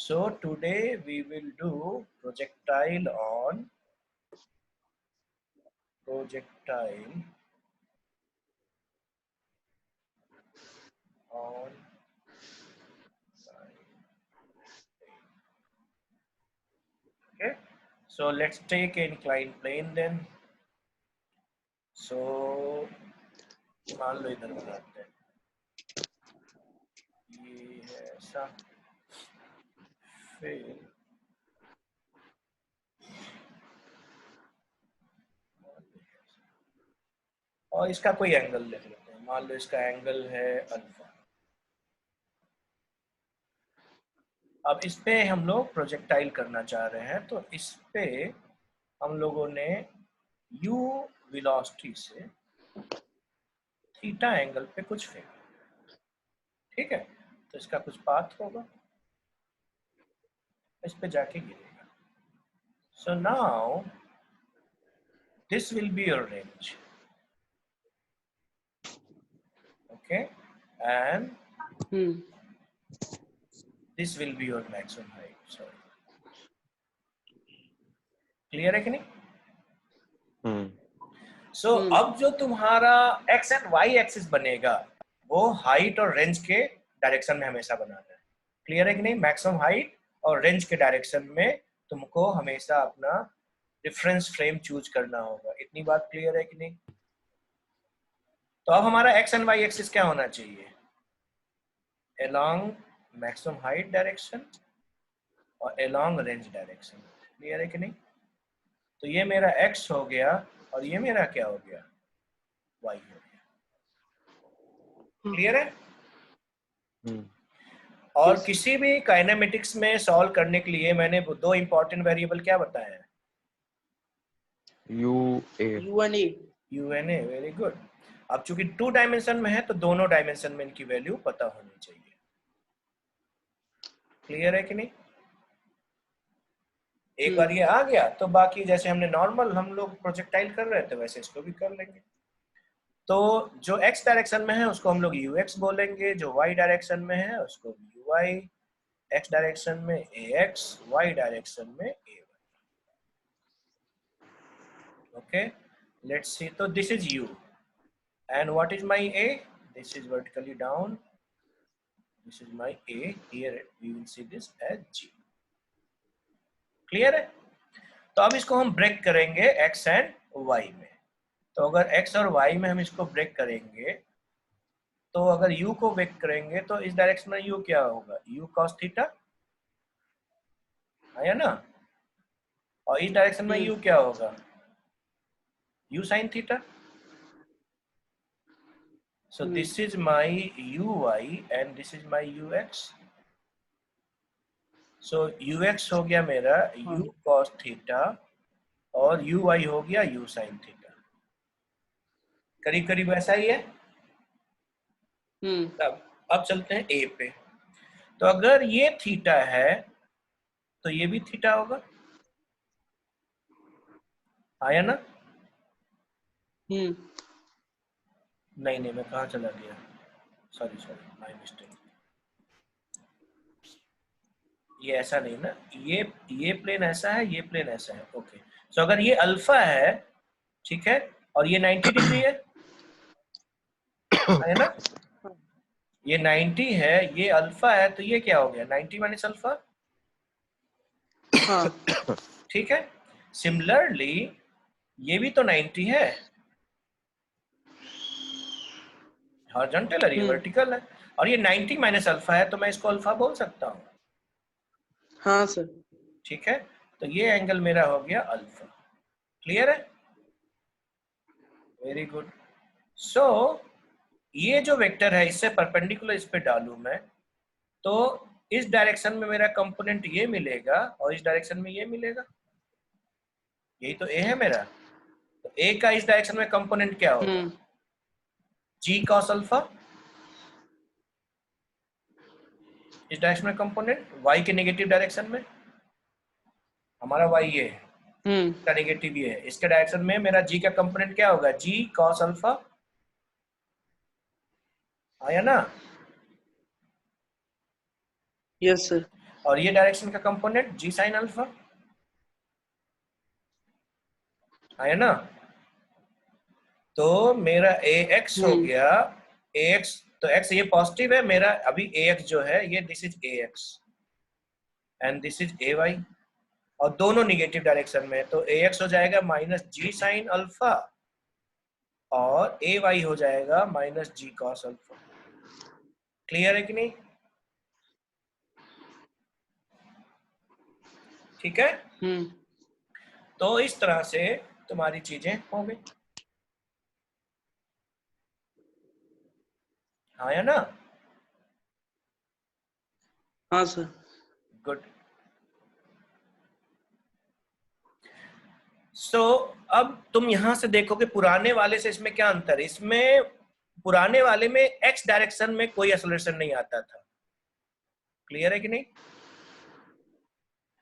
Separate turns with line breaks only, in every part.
So today we will do projectile on okay. So let's take an inclined plane then. So मान लो इधर बनाते हैं, ये है ऐसा, फिर और इसका कोई एंगल लिख लेते हैं, मान लो इसका एंगल है अल्फा। अब इस पे हम लोग प्रोजेक्टाइल करना चाह रहे हैं, तो इस पे हम लोगों ने u वेलोसिटी से थीटा एंगल पे कुछ फेंका, ठीक है। तो इसका कुछ पाथ होगा, इस पे जाके गिरेगा। So now this will be your range, okay, and this will be your maximum height. Sorry, clear है कि नहीं? सो अब जो तुम्हारा x एंड y एक्सिस बनेगा वो हाइट और रेंज के डायरेक्शन में हमेशा बनाना है। क्लियर है कि नहीं? मैक्सिमम हाइट और रेंज के डायरेक्शन में तुमको हमेशा अपना रेफरेंस फ्रेम चूज करना होगा। इतनी बात क्लियर है कि नहीं? तो अब हमारा x एंड y एक्सिस क्या होना चाहिए? अलोंग मैक्सिमम हाइट डायरेक्शन और अलोंग रेंज डायरेक्शन। क्लियर है कि नहीं? तो ये मेरा x हो गया और ये मेरा क्या हो गया? y हो गया। क्लियर है? और किसी भी काइनेमेटिक्स में सॉल्व करने के लिए मैंने दो इंपॉर्टेंट वेरिएबल क्या बताए हैं? U N A. Very good. अब चूंकि 2 डायमेंशन में है तो दोनों डायमेंशन में इनकी वैल्यू पता होनी चाहिए। क्लियर है कि नहीं? एक बार ये आ गया तो बाकी जैसे हमने नॉर्मल हम लोग प्रोजेक्टाइल कर रहे थे वैसे इसको भी कर लेंगे। तो जो x डायरेक्शन में है उसको हम लोग ux बोलेंगे, जो y डायरेक्शन में है उसको uy, x डायरेक्शन में ax, y डायरेक्शन में ay। Okay, let's see. So this is u, and what is my a? This is vertically down. This is my a. Here we will see this as g. Clear है? तो अब इसको हम break करेंगे x and y में। तो अगर x और y में हम इसको ब्रेक करेंगे, तो अगर u को ब्रेक करेंगे तो इस डायरेक्शन में u क्या होगा? u cos थीटा, आया ना? और इस डायरेक्शन में u क्या होगा? u sin theta. So this is my uy and this is my ux. So ux हो गया मेरा u cos थीटा और uy हो गया u sin थीटा। करीब करीब ऐसा ही है। अब चलते हैं a पे। तो अगर ये थीटा है तो ये भी थीटा होगा, आया ना? नहीं मैं कहाँ चला गया? Sorry my mistake. ये ऐसा नहीं ना, ये प्लेन ऐसा है, ये प्लेन ऐसा है। ओके, सो अगर ये अल्फा है, ठीक है, और ये 90 डिग्री है ना? ये 90 है, ये अल्फा है, तो ये क्या हो गया? 90 माइनस अल्फा। ठीक है। सिमिलरली ये भी तो 90 है, हॉरिजॉन्टल और ये वर्टिकल है, और ये 90 माइनस अल्फा है, तो मैं इसको अल्फा बोल सकता हूँ।
हाँ सर।
ठीक है, तो ये एंगल मेरा हो गया अल्फा। क्लियर है? Very good. सो ये जो वेक्टर है इससे परपेंडिकुलर इस पे डालूं मैं, तो इस डायरेक्शन में मेरा कंपोनेंट ये मिलेगा और इस डायरेक्शन में ये मिलेगा। यही तो ए है मेरा। तो ए का इस डायरेक्शन में कंपोनेंट क्या होगा? जी कॉस अल्फा। इस डायरेक्शन में कंपोनेंट वाई के नेगेटिव डायरेक्शन में, हमारा वाई ये है, इसका नेगेटिव ये है। इसके डायरेक्शन में मेरा जी का कंपोनेंट क्या होगा? जी कॉस अल्फा, आया ना?
Yes sir.
और ये डायरेक्शन का कंपोनेंट जी साइन अल्फा, है ना। तो मेरा ए एक्स हो गया, ए एक्स, तो एक्स ये पॉजिटिव है मेरा, अभी ए एक्स जो है ये this is a x and this is a y, और दोनों निगेटिव डायरेक्शन में, तो ए एक्स हो जाएगा माइनस जी साइन अल्फा और ए वाई हो जाएगा माइनस जी कॉस अल्फा। क्लियर है कि नहीं? ठीक है, तो इस तरह से तुम्हारी चीजें होंगी, हाँ या ना?
हाँ सर।
गुड। सो अब तुम यहां से देखोगे पुराने वाले से इसमें क्या अंतर है। इसमें पुराने वाले में एक्स डायरेक्शन में कोई एक्सेलरेशन नहीं आता था। क्लियर है कि नहीं?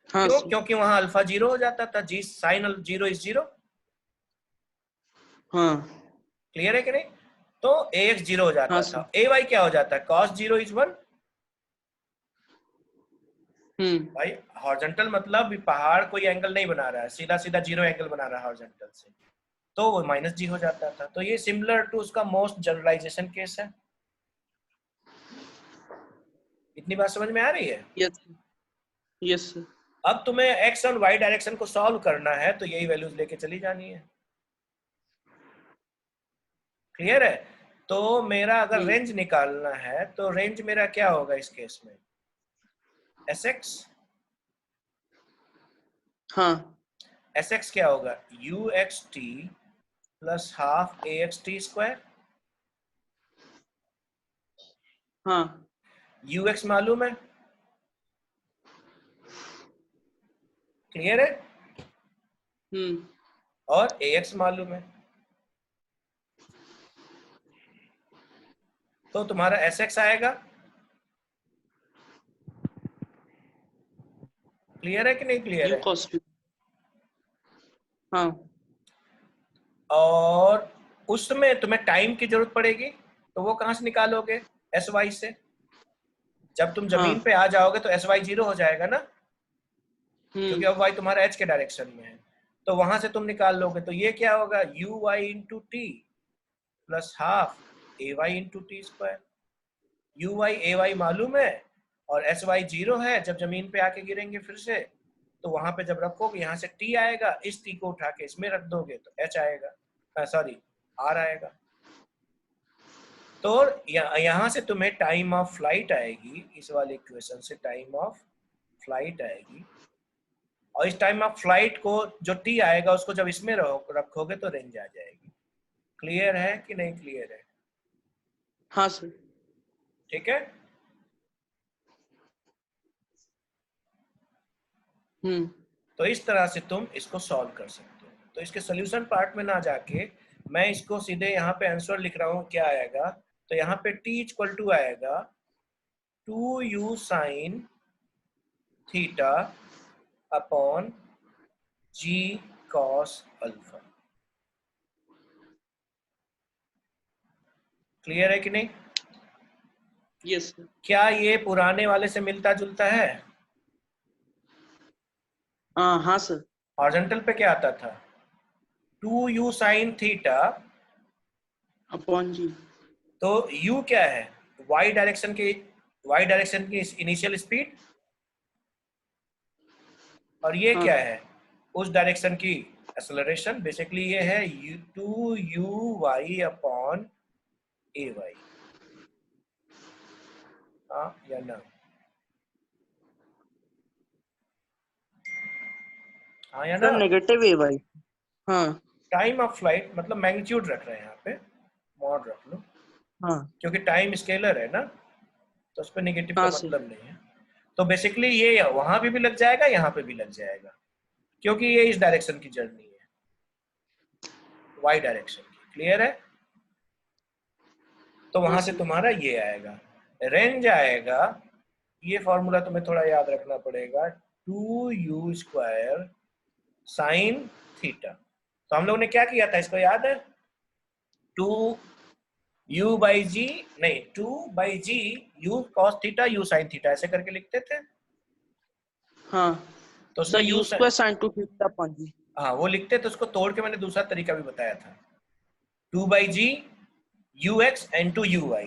हाँ
क्यों?
सर।
क्योंकि वहां अल्फा जीरो हो जाता था, जी साइन जीरो इज जीरो।
हाँ।
क्लियर है कि नहीं? तो ए एक्स जीरो हो
हाँ
जाता
सर।
था, ए वाई क्या हो जाता है, कॉस जीरो इज वन। भाई हॉरिजॉन्टल मतलब पहाड़ कोई एंगल नहीं बना रहा है, सीधा सीधा जीरो एंगल बना रहा है हॉरिजॉन्टल से, तो वो माइनस जी हो जाता था। तो ये सिमिलर टू उसका मोस्ट जनरलाइजेशन केस है। इतनी बात समझ में आ रही है?
यस। Yes sir.
अब तुम्हें एक्स और वाई डायरेक्शन को सॉल्व करना है, तो यही वैल्यूज लेके चली जानी है। क्लियर है? तो मेरा अगर रेंज निकालना है, तो रेंज मेरा क्या होगा इस केस में, एस एक्स।
हाँ।
एस एक्स क्या होगा, U X T plus half A X T square.
हाँ।
यू एक्स मालूम है, क्लियर है, और ए एक्स मालूम है, तो तुम्हारा एस एक्स आएगा। क्लियर है कि नहीं क्लियर
यू
है?
कॉस। हाँ।
और उसमें तुम्हें टाइम की जरूरत पड़ेगी, तो वो कहां से निकालोगे, एस वाई से। जब तुम
हाँ।
जमीन पे आ जाओगे तो एस वाई जीरो हो जाएगा ना, क्योंकि अब वाई
हम्म।
तुम्हारा एच के डायरेक्शन में है, तो वहां से तुम निकाल लोगे। तो ये क्या होगा, u Y into T plus half A Y into T square. U y a y मालूम है, और एस वाई जीरो है, जब जमीन पे आके गिरेंगे फिर से, तो वहां पे जब रखोगे यहाँ से टी आएगा, इस टी को उठा के इसमें रख दोगे तो एच आएगा, सॉरी आर आएगा। तो यहाँ से तुम्हें टाइम ऑफ फ्लाइट आएगी, इस वाले इक्वेशन से टाइम ऑफ फ्लाइट आएगी, और इस टाइम ऑफ फ्लाइट को जो टी आएगा उसको जब इसमें रखोगे तो रेंज आ जाएगी। क्लियर है कि नहीं क्लियर है?
हाँ सर।
ठीक है, तो इस तरह से तुम इसको सॉल्व कर सकते हो। तो इसके सोल्यूशन पार्ट में ना जाके मैं इसको सीधे यहाँ पे आंसर लिख रहा हूँ, क्या आएगा, तो यहाँ पे t इक्वल टू आएगा 2u sine theta upon g cos alpha. Clear है कि नहीं?
Yes sir.
क्या ये पुराने वाले से मिलता जुलता है?
हाँ सर।
हॉरिजॉन्टल पे क्या आता था, 2u साइन थीटा,
अपॉन जी।
तो u क्या है, y डायरेक्शन की इनिशियल स्पीड, और ये
हाँ।
क्या है, उस डायरेक्शन की एक्सेलरेशन। बेसिकली ये है 2u y अपॉन ए वाई, हाँ या ना? हाँ या
सर
ना?
नेगेटिव ए वाई। हाँ।
टाइम ऑफ फ्लाइट मतलब मैग्नीट्यूड रख रहे हैं यहाँ पे, मॉड रख लो,
हाँ।
क्योंकि टाइम स्केलर है ना, तो उस पर नेगेटिव का
हाँ सर।
मतलब नहीं है। तो बेसिकली ये वहां पे भी लग जाएगा, यहाँ पे भी लग जाएगा, क्योंकि ये इस डायरेक्शन की जर्नी है, वाई डायरेक्शन की। क्लियर है? तो
हाँ
वहां से
सर।
तुम्हारा ये आएगा, रेंज आएगा, ये फॉर्मूला तुम्हें थोड़ा याद रखना पड़ेगा, 2u स्क्वायर साइन थीटा। तो हम लोग ने क्या किया था, इसको याद है, 2u बाई जी, नहीं 2 by G U cos theta U sine theta, ऐसे करके लिखते थे।
हाँ
तो उसमें
sir,
U
U square sine two theta upon G.
हाँ वो लिखते, तो उसको तोड़ के मैंने दूसरा तरीका भी बताया था, 2/g ux and 2uy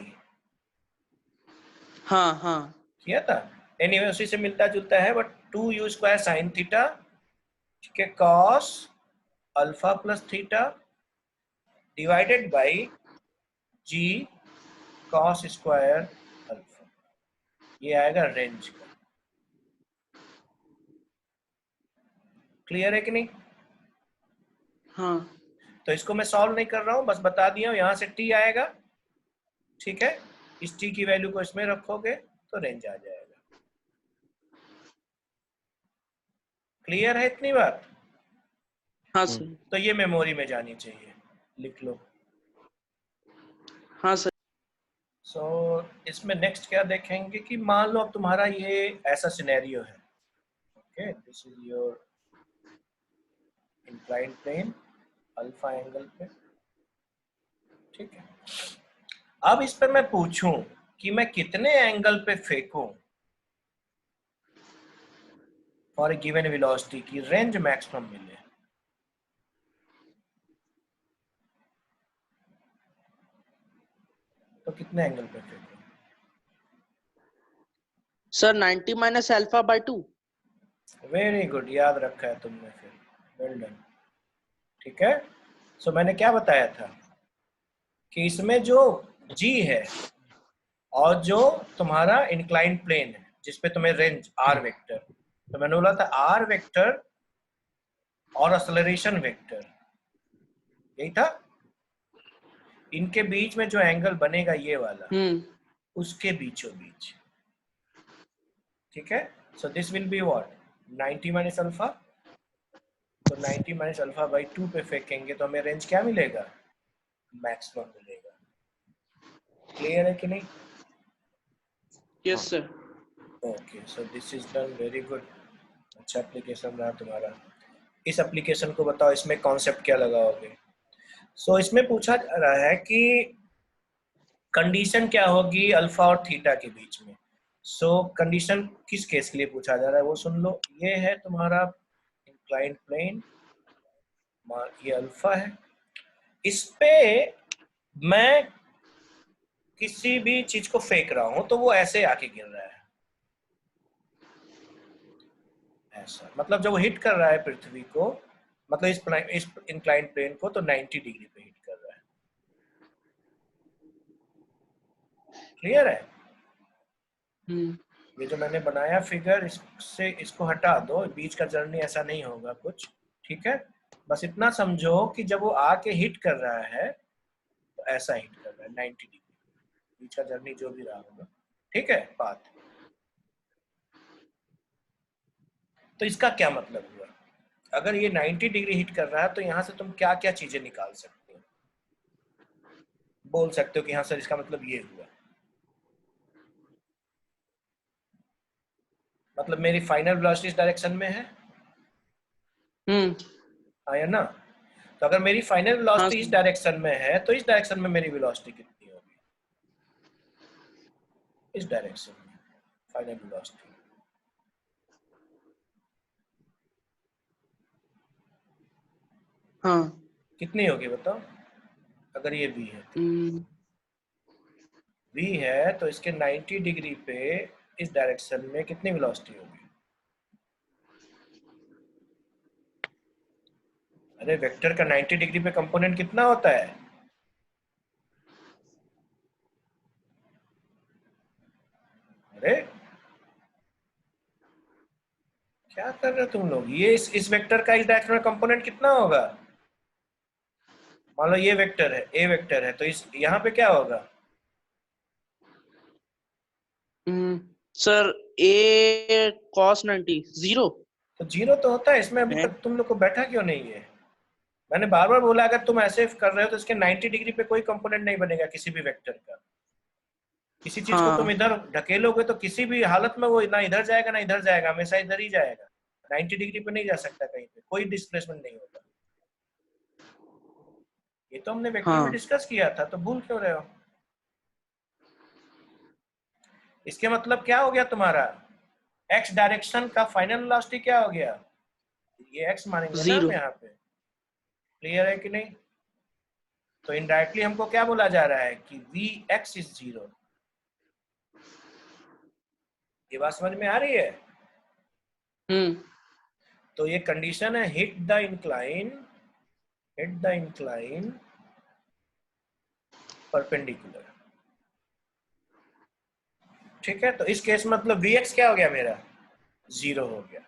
हाँ हाँ
किया था। एनीवे उसी से मिलता जुलता है, but 2u square sine theta, ठीक है, cos alpha plus theta divided by g cos square alpha, ये आएगा रेंज का। क्लियर है कि नहीं?
हाँ
तो इसको मैं सॉल्व नहीं कर रहा हूं, बस बता दिया हूं, यहां से टी आएगा, ठीक है, इस टी की वैल्यू को इसमें रखोगे तो रेंज आ जाएगा। क्लियर है इतनी बात?
हाँ सर।
तो ये मेमोरी में जानी चाहिए, लिख लो।
हाँ सर।
सो इसमें नेक्स्ट क्या देखेंगे कि मान लो अब तुम्हारा ये ऐसा सिनेरियो है, okay, this is your inclined plane alpha angle पे, ठीक है। अब इस पे मैं पूछूं कि मैं कितने एंगल पे फेंकूं फॉर ए गिवन वेलोसिटी की रेंज मैक्सिमम मिले, तो कितने एंगल पे फेंकूं?
Sir 90 minus alpha by 2।
Very good, याद रखा है तुमने, फिर वेल डन, ठीक है। सो मैंने क्या बताया था कि इसमें जो g है और जो तुम्हारा इंक्लाइंड प्लेन है जिसपे तुम्हें रेंज r वेक्टर, तो मैंने बोला था r वेक्टर और एक्सेलरेशन वेक्टर, यही था, इनके बीच में जो एंगल बनेगा ये वाला, उसके बीचों बीच, ठीक है। So this will be what, 90 minus alpha, तो 90 माइनस अल्फा बाई 2 पे फेंकेंगे तो हमें रेंज क्या मिलेगा, मैक्सिमम मिलेगा। क्लियर है कि नहीं?
Yes sir.
Okay, so this is done, very good, अच्छा एप्लीकेशन रहा तुम्हारा। इस एप्लीकेशन को बताओ, इसमें कॉन्सेप्ट क्या लगाओगे। सो इसमें पूछा जा रहा है कि कंडीशन क्या होगी अल्फा और थीटा के बीच में। सो कंडीशन किस केस के लिए पूछा जा रहा है वो सुन लो। ये है तुम्हारा इंक्लाइंड प्लेन, ये अल्फा है, इस पे मैं किसी भी चीज को फेंक रहा हूं तो वो ऐसे आके गिर रहा है, ऐसा, मतलब जब वो हिट कर रहा है पृथ्वी को, मतलब इस इंक्लाइंड प्लेन को, तो 90 डिग्री पे हिट कर रहा है। क्लियर है? ये जो मैंने बनाया फिगर, इससे इसको हटा दो, बीच का जर्नी ऐसा नहीं होगा कुछ, ठीक है। बस इतना समझो कि जब वो आके हिट कर रहा है तो ऐसा हिट कर रहा है 90 डिग्री, बीच का जर्नी जो भी रहा होगा, ठीक है, बात। तो इसका क्या मतलब हुआ, अगर ये 90 डिग्री हिट कर रहा है तो यहाँ से तुम क्या क्या चीजें निकाल सकते हो, बोल सकते हो कि हाँ सर इसका मतलब ये हुआ, मतलब मेरी फाइनल वेलोसिटी इस डायरेक्शन में है, हाँ या ना? तो अगर मेरी फाइनल
हाँ
वेलोसिटी इस
सर।
डायरेक्शन में है तो इस डायरेक्शन में मेरी वेलोसिटी कितनी होगी, इस डायरेक्शन में फाइनल वेलोसिटी
हाँ।
कितनी होगी बताओ, अगर ये v है तो। v है तो इसके 90 डिग्री पे इस डायरेक्शन में कितनी वेलोसिटी होगी? अरे वेक्टर का 90 डिग्री पे कंपोनेंट कितना होता है? अरे क्या कर रहे हो तुम लोग, ये इस वेक्टर का इस डायरेक्शन में कंपोनेंट कितना होगा? मान लो ये वेक्टर है, ए वेक्टर है, तो इस यहाँ पे क्या होगा?
सर ए कॉस 90 जीरो
तो जीरो तो होता है इसमें, अभी
है।
तक तुम लोग को बैठा क्यों नहीं है? मैंने बार बार बोला अगर तुम ऐसे कर रहे हो तो इसके 90 डिग्री पे कोई कंपोनेंट नहीं बनेगा किसी भी वेक्टर का। किसी चीज को तुम
हाँ
इधर ढकेलोगे तो किसी भी हालत में वो ना इधर जाएगा ना इधर जाएगा, हमेशा इधर ही जाएगा, 90 डिग्री पे नहीं जा सकता कहीं पे, कोई डिस्प्लेसमेंट नहीं होगा। ये तो हमने वेक्टर में
हाँ
डिस्कस किया था, तो भूल क्यों रहे हो? इसके मतलब क्या हो गया तुम्हारा, एक्स डायरेक्शन का फाइनल वेलोसिटी क्या हो गया, ये एक्स मानेंगे ना हम
0।
यहाँ पे। क्लियर है कि नहीं? तो इनडायरेक्टली हमको क्या बोला जा रहा है कि वी एक्स इज 0। ये बात समझ में आ रही है? तो ये कंडीशन है हिट द इंक्लाइन परपेंडिकुलर। ठीक है, तो इस केस मतलब वी एक्स क्या हो गया मेरा, 0 हो गया।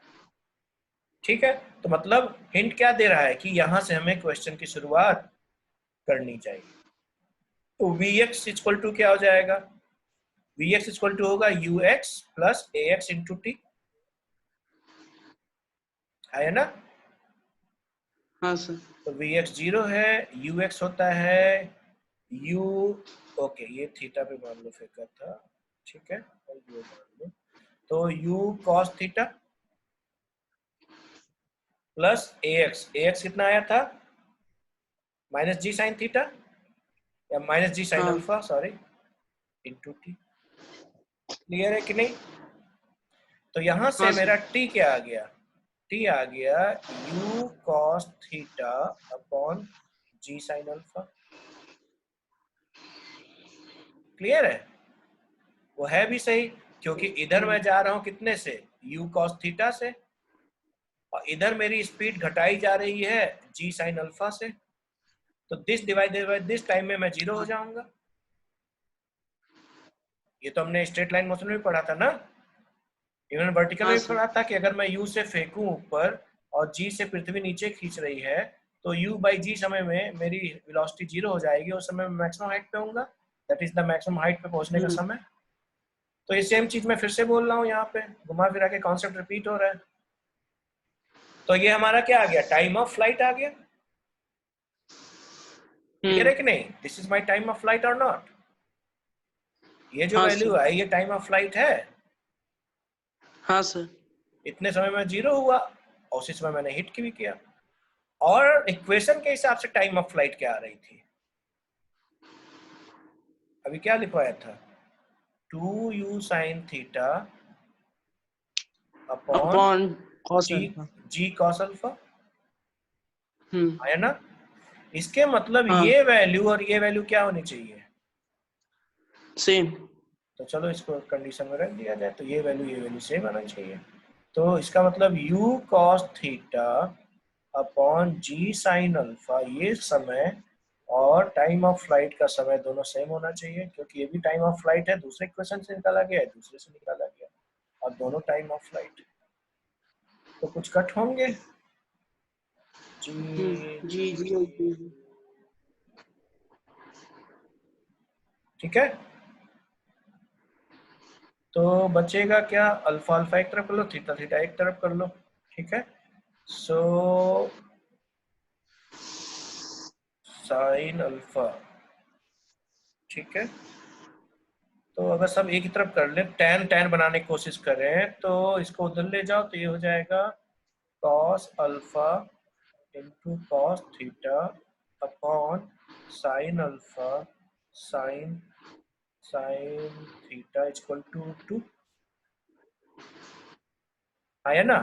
ठीक है, तो मतलब हिंट क्या दे रहा है कि यहां से हमें क्वेश्चन की शुरुआत करनी चाहिए। तो वी एक्स इक्वल टू क्या हो जाएगा, वी एक्स इक्वल टू होगा यू एक्स प्लस ए एक्स इंटू टी, है ना?
हाँ सर।
तो वी एक्स 0 है, यू एक्स होता है यू, ओके ये थीटा पे मान लो फेंका था, ठीक है, और यू मान लो, तो you cos theta plus A x कितना आया था, माइनस जी साइन थीटा या माइनस जी साइन
हाँ
alpha, sorry, into T. Clear है कि नहीं? तो यहां से
हाँ
मेरा
सर।
टी क्या आ गया, टी आ गया u cos theta upon g sine alpha. Clear है? वो है भी सही, क्योंकि इधर मैं जा रहा हूं कितने से, यू कॉस थीटा से, और इधर मेरी स्पीड घटाई जा रही है जी साइन अल्फा से, तो this divided by this time में मैं 0 हो जाऊंगा। ये तो हमने स्ट्रेट लाइन मोशन में पढ़ा था ना, इवन वर्टिकल
हाँ
में भी
सर।
पढ़ा था कि अगर मैं यू से फेंकूं ऊपर और जी से पृथ्वी नीचे खींच रही है, तो यू बाई जी समय में मेरी वेलोसिटी 0 हो जाएगी, उस समय मैं मैक्सिमम हाइट पे होऊंगा, that is the maximum height पे पहुंचने का समय। तो ये सेम चीज मैं फिर से बोल रहा हूँ, यहाँ पे घुमा फिरा के कॉन्सेप्ट रिपीट हो रहा है। तो ये हमारा क्या आ गया, टाइम ऑफ फ्लाइट आ गया। क्लियर है कि नहीं, this is my time of flight और नॉट, ये जो
हाँ
वैल्यू
सर।
है ये टाइम ऑफ फ्लाइट है।
हाँ सर।
इतने समय में 0 हुआ और उसी समय मैंने हिट की भी किया, और इक्वेशन के हिसाब से टाइम ऑफ फ्लाइट क्या आ रही थी, अभी क्या लिखवाया था, 2u sine theta upon
upon cos
G,
alpha.
जी कॉस अल्फा,
हम्म।
है ना? इसके मतलब
हाँ
ये वैल्यू और ये वैल्यू क्या होनी चाहिए,
सेम।
तो चलो इसको कंडीशन में रख दिया जाए, तो ये वैल्यू सेम आना चाहिए। तो इसका मतलब u cos theta upon g sine alpha, ये समय और टाइम ऑफ फ्लाइट का समय दोनों सेम होना चाहिए, क्योंकि ये भी टाइम ऑफ फ्लाइट है, दूसरे क्वेश्चन से निकाला गया है, दूसरे से निकाला गया, और दोनों टाइम ऑफ फ्लाइट। तो कुछ कट होंगे, जी
जी जी जी।
ठीक है, तो बचेगा क्या, अल्फा अल्फा एक तरफ कर लो, थीटा थीटा एक तरफ कर लो। ठीक है, सो साइन अल्फा, ठीक है, तो अगर सब एक ही तरफ कर ले, टैन टैन बनाने की कोशिश करें, तो इसको उधर ले जाओ, तो ये हो जाएगा cos alpha into cos theta upon sine alpha sine sine theta equal to 2, है ना?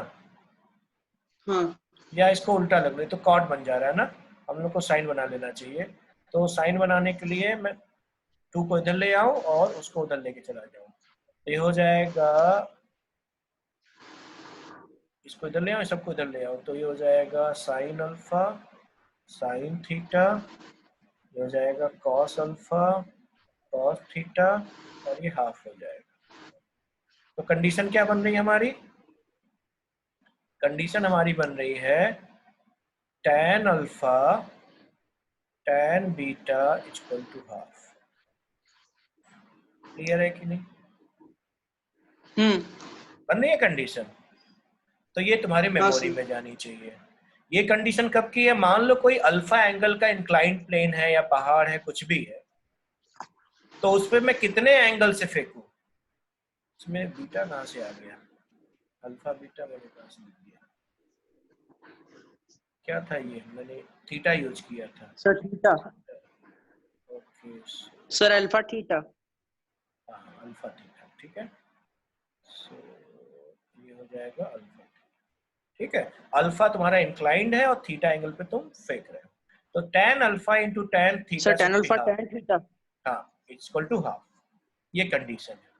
हाँ
या इसको उल्टा लग रही तो कॉट बन जा रहा है ना, हम लोग को साइन बना लेना चाहिए। तो साइन बनाने के लिए मैं 2 को इधर ले आऊं और उसको उधर लेके चला जाऊं, तो ये हो जाएगा, इसको इधर ले आओ, सबको इधर ले आओ, तो ये हो जाएगा साइन अल्फा साइन थीटा, ये हो जाएगा कॉस अल्फा कॉस थीटा, और ये हाफ हो जाएगा। तो कंडीशन क्या बन रही है हमारी, कंडीशन हमारी बन रही है tan alpha tan beta equal to half. Clear है कि नहीं,
हम्म।
बन रही है कंडीशन? तो ये तुम्हारी
हाँ
मेमोरी
सर।
में जानी चाहिए। ये कंडीशन कब की है, मान लो कोई अल्फा एंगल का इंक्लाइंड प्लेन है या पहाड़ है, कुछ भी है, तो उस पर मैं कितने एंगल से फेंकूं, इसमें बीटा कहाँ से आ गया, अल्फा बीटा मैंने कहाँ से लिख दिया, क्या था ये, मैंने थीटा यूज किया था,
sir theta.
Okay,
sir alpha theta.
हाँ अल्फा थीटा, ठीक है, सो जाएगा अल्फा। ठीक है, अल्फा तुम्हारा इंक्लाइंड है और थीटा एंगल पे तुम फेंक रहे हो, तो tan alpha into tan theta
sir tan
should be
alpha
half.
tan theta.
हाँ, इट्स इक्वल टू हाफ, ये कंडीशन है।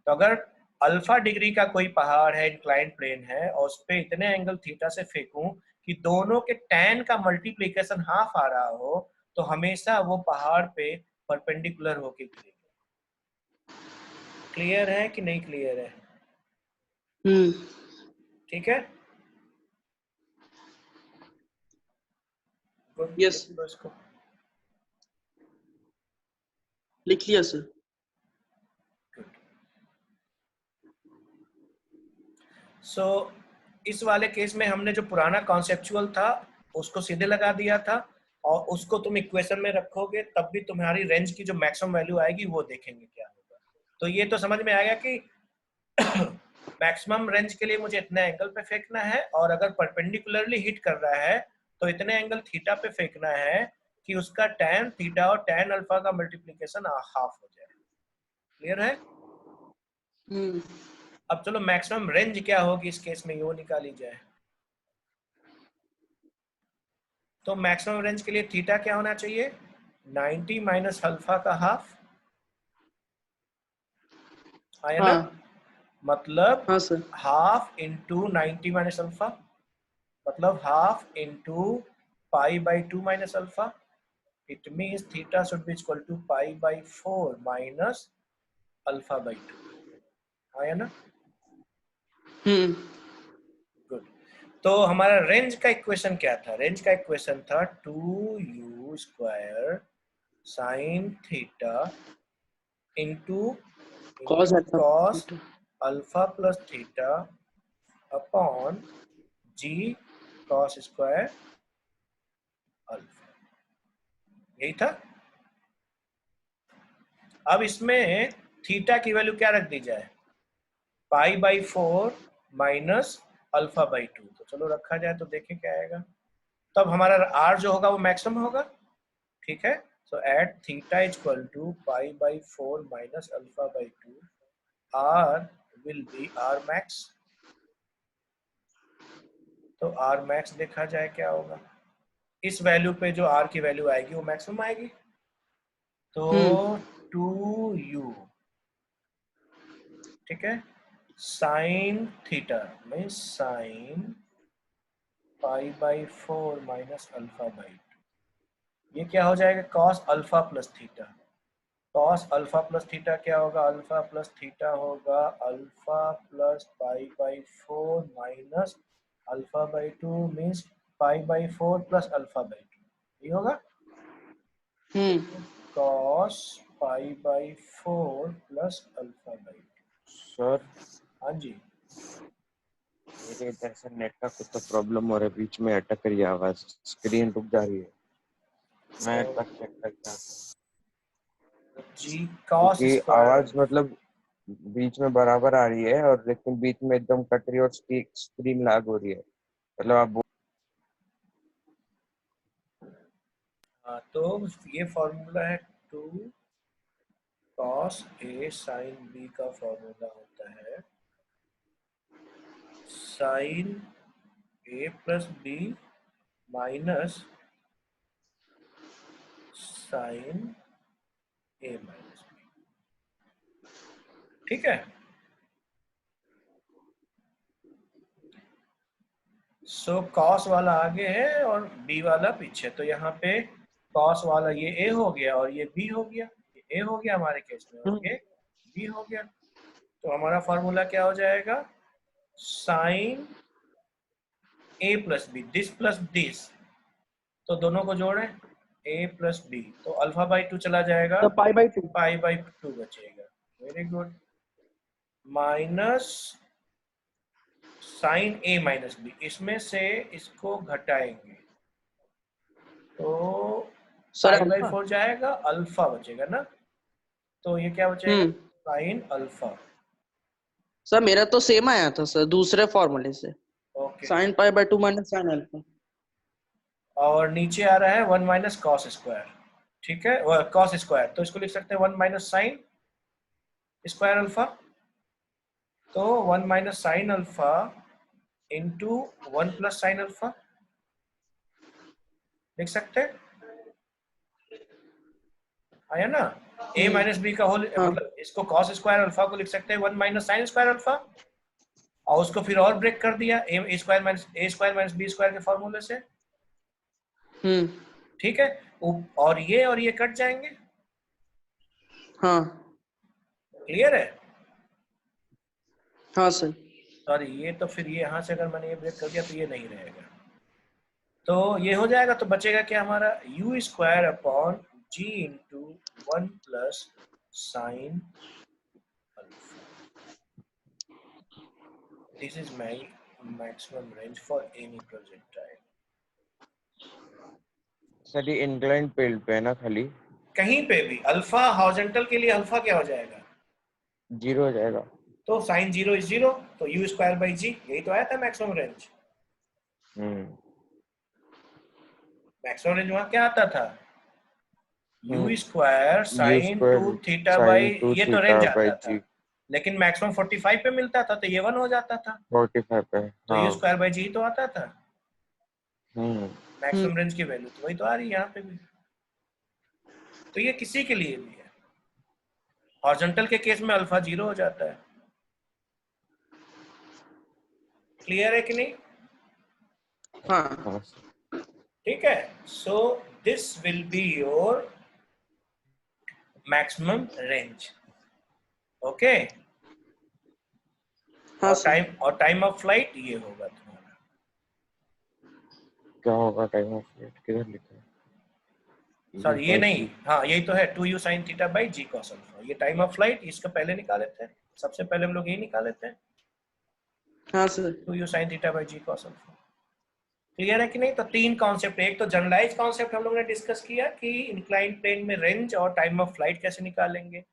तो अगर अल्फा डिग्री का कोई पहाड़ है, इंक्लाइंड प्लेन है, और उस पे इतने एंगल थीटा से फेंकूं कि दोनों के tan का मल्टीप्लीकेशन हाफ आ रहा हो, तो हमेशा वो पहाड़ पे परपेंडिकुलर होके गिरेगा। क्लियर है कि नहीं क्लियर है? ठीक है, गुड,
यस
लिख लो इसको।
लिख लिया सर।
गुड। सो इस वाले केस में हमने जो पुराना कॉन्सेप्चुअल था उसको सीधे लगा दिया था, और उसको तुम इक्वेशन में रखोगे तब भी तुम्हारी रेंज की जो मैक्सिमम वैल्यू आएगी वो देखेंगे क्या होगा। तो ये तो समझ में आ गया कि मैक्सिमम रेंज के लिए मुझे इतने एंगल पे फेंकना है, और अगर परपेंडिकुलरली हिट कर रहा है तो इतने एंगल थीटा पे फेंकना है कि उसका tan थीटा और tan अल्फा का मल्टीप्लिकेशन हाफ हो जाए। क्लियर है? अब चलो मैक्सिमम रेंज क्या होगी इस केस में, ये निकाली जाए। तो मैक्सिमम रेंज के लिए थीटा क्या होना चाहिए? 90 माइनस अल्फा का हाफ, आया ना?
हाँ
मतलब
हाँ sir.
Half into 90 minus alpha, मतलब half into pi by 2 minus alpha. It means theta should be equal to pi by 4 minus alpha by 2, आया ना? गुड। तो हमारा रेंज का इक्वेशन क्या था? रेंज का इक्वेशन था 2u square sine theta into
cos alpha
cos
theta.
Alpha plus theta upon जी cos square alpha, यही था। अब इसमें थीटा की वैल्यू क्या रख दी जाए? पाई बाई 4 माइनस अल्फा बाई 2। तो चलो रखा जाए तो देखें क्या आएगा। तब हमारा आर जो होगा वो मैक्सिमम होगा। ठीक है, so at theta is equal to pi by 4 minus alpha by 2, R will be R max. तो आर मैक्स देखा जाए क्या होगा, इस वैल्यू पे जो आर की वैल्यू आएगी वो मैक्सिमम आएगी। तो 2u, ठीक है, साइन थीटा में sine pi by 4 minus alpha by 2, ये क्या हो जाएगा? Cos alpha plus theta. Cos alpha plus theta क्या होगा? अल्फा प्लस थीटा होगा alpha plus pi by 4 minus alpha by 2, means pi by 4 plus alpha by 2, ये होगा cos pi by 4 plus alpha by 2।
Sir
हाँ जी,
मेरे इधर से net का कुछ तो प्रॉब्लम हो रहा है, बीच में अटक रही है आवाज, स्क्रीन रुक जा रही है। मैं एक बार चेक करता हूँ
जी कॉस
क्योंकि
स्क्वायर।
आवाज मतलब बीच में बराबर आ रही है और लेकिन बीच में एकदम कट रही है और स्क्रीन लैग हो रही है। मतलब आप
हाँ, तो ये फॉर्मूला है 2 कॉस ए साइन बी का फॉर्मूला होता है sign a plus B minus sign A minus B. ठीक है, सो कॉस वाला आगे है और बी वाला पीछे, तो यहाँ पे कॉस वाला ये ए हो गया और ये बी हो गया, ये ए हो गया हमारे केस में और ये बी हो गया। तो हमारा फॉर्मूला क्या हो जाएगा? Sine a plus b, this plus this, तो दोनों को जोड़ें ए प्लस बी, तो अल्फा बाई 2 चला जाएगा,
तो पाई बाई 2।
पाई बाई 2 बचेगा। वेरी गुड, माइनस साइन ए माइनस बी, इसमें से इसको घटाएंगे तो
सर
पाई बाई
अल्फा।
4 जाएगा, अल्फा बचेगा ना, तो ये क्या बचेगा? Sine alpha.
सर मेरा तो सेम आया था सर दूसरे फॉर्मूले से।
Okay,
sine pi by 2 minus sine alpha.
और नीचे आ रहा है 1 माइनस कॉस स्क्वायर। ठीक है, कॉस स्क्वायर, तो इसको लिख सकते हैं 1 माइनस साइन स्क्वायर अल्फा। तो 1 minus sign alpha into 1 plus sine alpha लिख सकते हैं, आया ना। ए माइनस बी का होल,
हाँ।
मतलब इसको कॉस स्क्वायर अल्फा को लिख सकते हैं 1 माइनस साइन स्क्वायर अल्फा, और उसको फिर और ब्रेक कर दिया ए स्क्वायर माइनस बी स्क्वायर के फॉर्मूले से। ठीक है, और ये कट जाएंगे।
हाँ
क्लियर है।
हाँ सर।
सॉरी, ये तो फिर ये यहाँ से अगर मैंने ये ब्रेक कर दिया तो ये नहीं रहेगा, तो ये हो जाएगा। तो बचेगा क्या हमारा, u square upon g into 1 plus sine alpha. This is my maximum range for any projectile.
Sir ये इंक्लाइन फील्ड पे है ना खाली,
कहीं पे भी अल्फा हॉरिजॉन्टल के लिए अल्फा क्या हो जाएगा,
0 हो जाएगा।
तो साइन 0 इज 0, तो यू स्क्वायर बाई जी, यही तो आया था मैक्सिमम रेंज। मैक्सिमम रेंज वहां क्या आता था, u square
u
sine
square
2 theta by,
sine 2
ये तो
थीटा
रेंज
बाई
आता था,
जी,
लेकिन मैक्सिमम 45 पे मिलता था तो ये 1 हो जाता था,
45 पे।
तो यू
हाँ।
स्क्वायर बाई जी तो आता था।
हम्म।
मैक्सिमम रेंज की वैल्यू तो वही तो आ रही है यहाँ पे भी, तो ये किसी के लिए भी है। हॉरिजॉन्टल के केस में अल्फा 0 हो जाता है। क्लियर है कि नहीं।
हाँ
ठीक है, so this will be your maximum range. Okay,
हाँ सर।
और टाइम ऑफ फ्लाइट ये होगा तुम्हारा।
क्या होगा टाइम ऑफ फ्लाइट, किधर लिखा है?
सॉरी ये नहीं, हाँ यही तो है, 2u sin theta by g cos alpha. ये टाइम ऑफ फ्लाइट, इसका पहले निकाले थे, सबसे पहले हम लोग यही निकाले थे,
हाँ sir.
2u sin theta by g cos alpha. Clear है कि नहीं। तो तीन कॉन्सेप्ट, एक तो जनरलाइज कॉन्सेप्ट हम लोग ने डिस्कस किया कि इंक्लाइंड प्लेन में रेंज और टाइम ऑफ फ्लाइट कैसे निकालेंगे।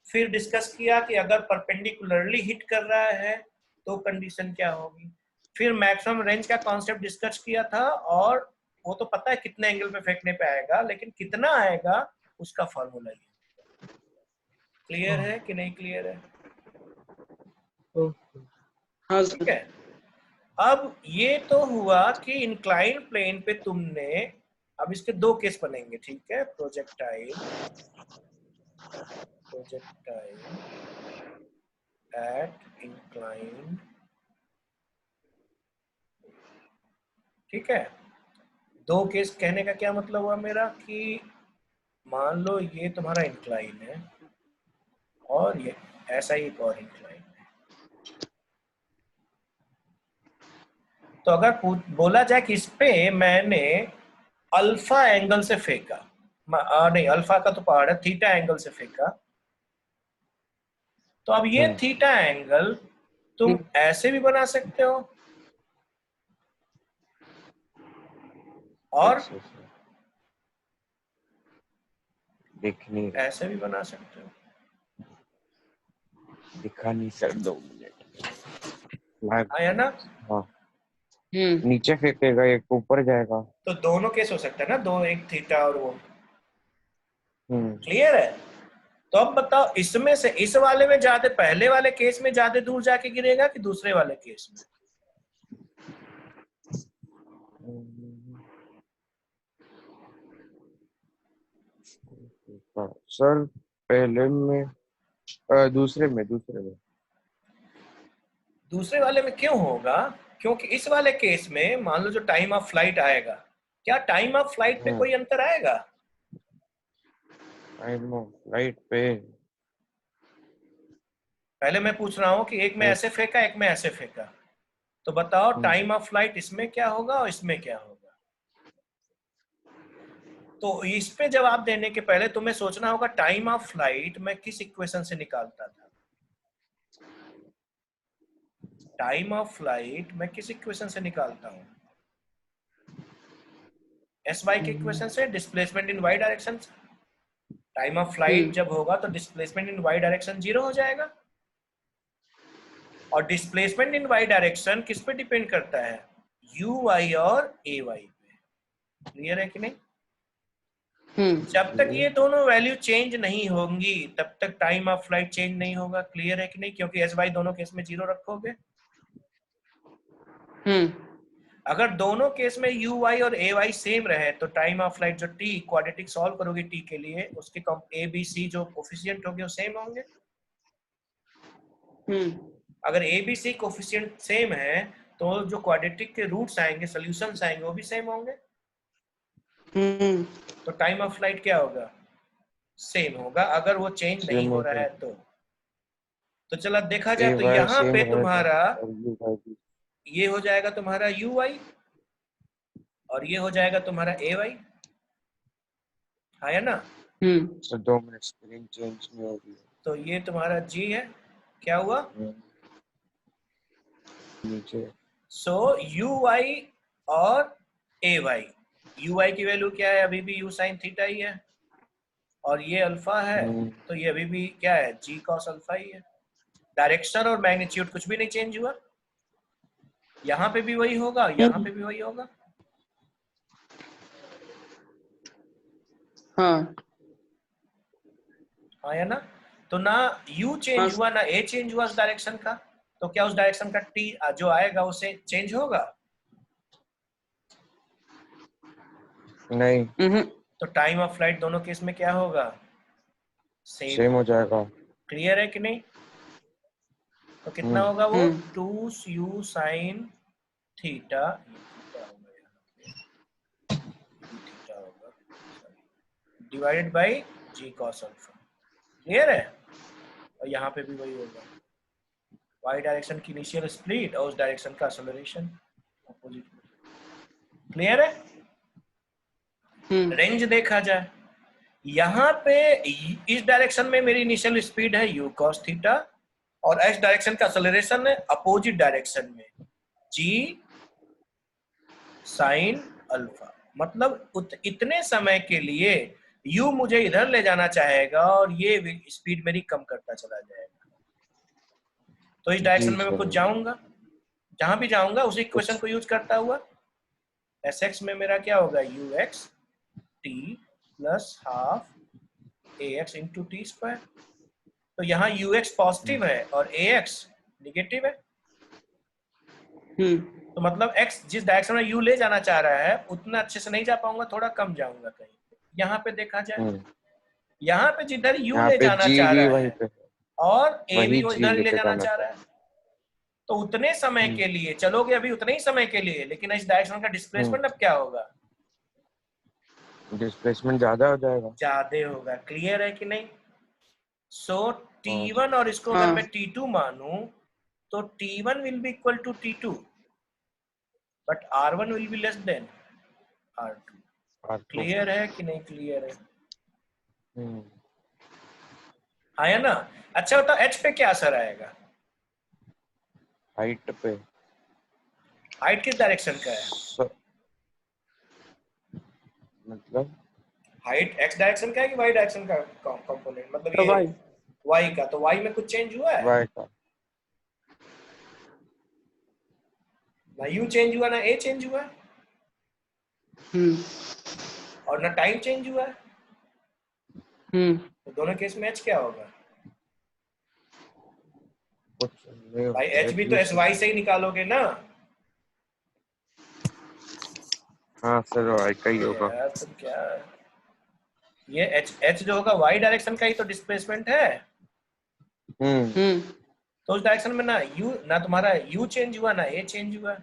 फिर डिस्कस किया कि अगर परपेंडिकुलरली हिट कर रहा है तो कंडीशन क्या होगी। फिर मैक्सिमम रेंज का कॉन्सेप्ट डिस्कस किया था, और वो तो पता है कितने एंगल पे फेंकने पे आएगा, लेकिन कितना आएगा उसका फॉर्मूला ये। क्लियर है कि नहीं क्लियर है।
हाँ
ठीक
सर।
है, अब ये तो हुआ कि इंक्लाइन प्लेन पे तुमने, अब इसके दो केस बनेंगे। ठीक है, प्रोजेक्टाइल एट इंक्लाइन। ठीक है, दो केस कहने का क्या मतलब हुआ मेरा, कि मान लो ये तुम्हारा इंक्लाइन है और ये ऐसा ही एक और इंक्लाइन है। तो अगर बोला जाए कि इस पे मैंने अल्फा एंगल से फेंका, नहीं अल्फा का तो पहाड़ है, थीटा एंगल से फेंका, तो अब ये थीटा एंगल तुम ऐसे भी बना सकते हो और
दिख नहीं रहा,
ऐसे भी बना सकते हो।
दिखा नहीं सर, 2 मिनट।
आया ना।
हाँ, नीचे फेंकेगा, एक ऊपर जाएगा।
तो दोनों केस हो सकता है ना, दो, एक थीटा और वो। क्लियर है। तो अब बताओ, इसमें से इस वाले में ज्यादा, पहले वाले केस में ज्यादा दूर जाके गिरेगा कि दूसरे वाले केस में।
सर पहले में, दूसरे में
दूसरे वाले में क्यों होगा, क्योंकि इस वाले केस में मान लो जो टाइम ऑफ फ्लाइट आएगा, क्या टाइम ऑफ फ्लाइट पे कोई अंतर आएगा।
टाइम ऑफ फ्लाइट पे
पहले मैं पूछ रहा हूं कि एक में ऐसे फेंका, एक में ऐसे फेंका, तो बताओ टाइम ऑफ फ्लाइट इसमें क्या होगा और इसमें क्या होगा। तो इस पे जवाब देने के पहले तुम्हें सोचना होगा टाइम ऑफ फ्लाइट मैं किस इक्वेशन से निकालता था। टाइम ऑफ फ्लाइट मैं किस इक्वेशन से निकालता हूं, एस वाई के इक्वेशन से, डिस्प्लेसमेंट इन वाई डायरेक्शन से। टाइम ऑफ फ्लाइट जब होगा तो डिस्प्लेसमेंट इन वाई डायरेक्शन 0 हो जाएगा, और डिस्प्लेसमेंट इन वाई डायरेक्शन किस पे डिपेंड करता है, यू वाई और ए वाई पे। क्लियर है कि नहीं। जब तक ये दोनों वैल्यू चेंज नहीं होंगी तब तक टाइम ऑफ फ्लाइट चेंज नहीं होगा। क्लियर है कि नहीं? क्योंकि एस वाई दोनों केस में 0 रखोगे। अगर दोनों केस में यू वाई और ए वाई सेम रहे तो टाइम ऑफ फ्लाइट जो टी क्वाड्रेटिक सॉल्व करोगे टी के लिए, उसके ए बी सी जो कोफिशिएंट होंगे वो सेम होंगे। अगर a b c coefficient same है तो जो क्वाड्रेटिक के रूट्स आएंगे, सॉल्यूशंस आएंगे, वो भी सेम होंगे। तो टाइम ऑफ फ्लाइट क्या होगा? सेम होगा, अगर वो चेंज नहीं हो रहा है तो चला देखा जाए तो यहाँ पे तुम्हारा ये हो जाएगा तुम्हारा यू वाई और ये हो जाएगा तुम्हारा ए वाई। हाँ या ना?
सर 2 मिनट, स्क्रीन चेंज नहीं हो रही है।
तो ये तुम्हारा जी है। क्या हुआ?
नीचे
सो यू वाई और ए वाई, यू वाई की वैल्यू क्या है? अभी भी यू साइन थीटा ही है, और ये अल्फा है तो ये अभी भी क्या है? जी कॉस अल्फा ही है। डायरेक्शन और मैग्नीट्यूड कुछ भी नहीं चेंज हुआ। यहाँ पे भी वही होगा, यहाँ पे भी वही होगा। हाँ या ना? तो ना यू चेंज हुआ ना ए चेंज हुआ उस डायरेक्शन का, तो क्या उस डायरेक्शन का टी जो आएगा उसे चेंज होगा?
नहीं।
तो टाइम ऑफ फ्लाइट दोनों केस में क्या होगा?
सेम हो जाएगा।
क्लियर है कि नहीं? तो कितना होगा वो? 2u sine theta, divided by g cos alpha. Clear है? और यहाँ पे भी वही होगा, वाई डायरेक्शन की इनिशियल स्पीड और उस डायरेक्शन का एक्सेलरेशन अपोजिट। क्लियर है? रेंज देखा जाए, यहाँ पे इस डायरेक्शन में मेरी इनिशियल स्पीड है u cos थीटा और एस डायरेक्शन का एक्सेलरेशन है अपोजिट डायरेक्शन में g साइन अल्फा। मतलब इतने समय के लिए u मुझे इधर ले जाना चाहेगा और ये स्पीड मेरी कम करता चला जाएगा। तो इस डायरेक्शन में मैं कुछ जाऊंगा, जहां भी जाऊंगा उसी इक्वेशन को यूज करता हुआ एस एक्स में मेरा क्या होगा? U X T plus half A x into T square. तो यहाँ यू एक्स पॉजिटिव है और ए एक्स निगेटिव है। तो मतलब x जिस डायरेक्शन में u ले जाना चाह रहा है उतना अच्छे से नहीं जा पाऊंगा, थोड़ा कम जाऊंगा कहीं। यहाँ पे देखा जाए, यहाँ पे जिधर u ले जाना चाह रहा है और a भी इधर ही ले जाना चाह रहा है, तो उतने समय के लिए चलोगे अभी, उतने ही समय के लिए, लेकिन इस डायरेक्शन का डिस्प्लेसमेंट अब क्या होगा?
डिस्प्लेसमेंट ज्यादा हो जाएगा।
ज्यादा होगा। क्लियर है कि नहीं? सो t1 और इसको अगर मैं t2 मानूं तो t1 will be equal to t2 but r1 will be less than r2। क्लियर है कि नहीं? क्लियर है? हाँ या ना? अच्छा बताओ h पे क्या असर आएगा?
हाइट पे।
हाइट किस डायरेक्शन का है?
मतलब
हाइट x डायरेक्शन का है कि y डायरेक्शन का कंपोनेंट? मतलब ये y का, तो y में कुछ चेंज हुआ है?
y का
ना u चेंज हुआ ना a चेंज हुआ है और ना टाइम चेंज हुआ है। तो दोनों केस में h क्या होगा?
कुछ नहीं
भाई
होता
h
है,
भी तो एस वाई से ही निकालोगे ना।
हाँ सर y का ही होगा।
यार तुम क्या, ये h जो होगा y डायरेक्शन का ही तो डिस्प्लेसमेंट है। तो उस डायरेक्शन में ना ना तुम्हारा u चेंज हुआ ना a चेंज हुआ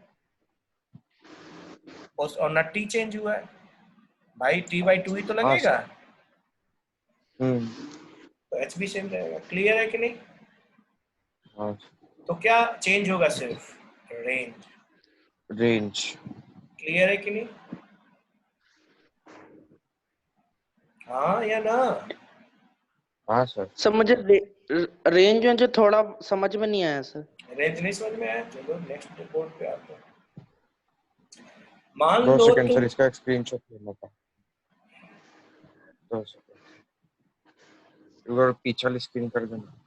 और ना t चेंज हुआ है। भाई t/2 ही तो लगेगा। तो h भी सेम रहेगा। क्लियर है कि नहीं?
हाँ।
तो क्या चेंज होगा? सिर्फ रेंज। क्लियर है कि नहीं? हाँ या ना?
हाँ सर।
सर मुझे रेंज में जो थोड़ा समझ में नहीं आया सर।
रेंज नहीं समझ में आया? चलो नेक्स्ट रिपोर्ट पे आते हैं। मान
2
लो
सेकंड
तुम,
सर, इसका एक स्क्रीनशॉट लेना था। 2 सेकंड, एक बार पीछे वाली स्क्रीन कर देना।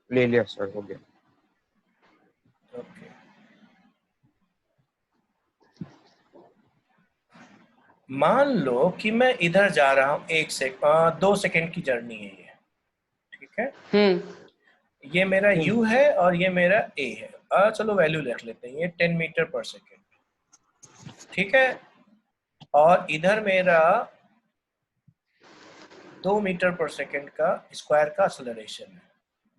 ले लिया सर, हो गया।
ओके मान लो कि मैं इधर जा रहा हूँ 2 सेकंड की जर्नी है ये, ठीक है। ये मेरा u है और ये मेरा a है। चलो वैल्यू लिख लेते हैं, ये 10 मीटर पर सेकेंड, ठीक है। और इधर मेरा 2 मीटर पर सेकेंड का स्क्वायर का एक्सेलरेशन है।